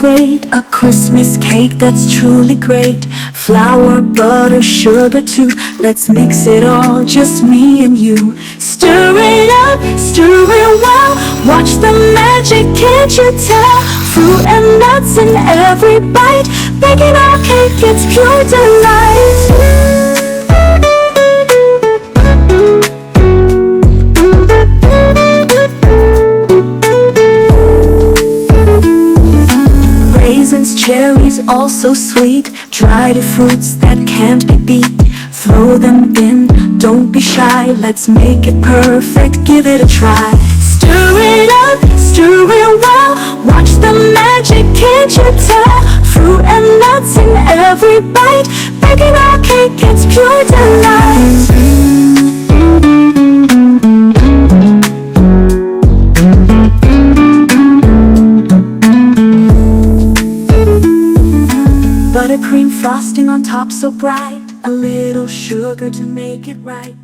celebrate a Christmas cake that's truly great. Flour, butter, sugar too. Let's mix it all, just me and you. Stir it up, stir it well. Watch the magic, can't you tell? Fruit and nuts in every bite. Baking our cake, it's pure delight. Raisins, cherries, all so sweet. Dried fruits that can't be beat. Throw them in, don't be shy. Let's make it perfect, give it a try. Stir it up, stir it well. Watch the magic, can't you tell? Fruit and nuts in every bite. Baking our cake, it's pure delight. Buttercream frosting on top so bright. A little sugar to make it right.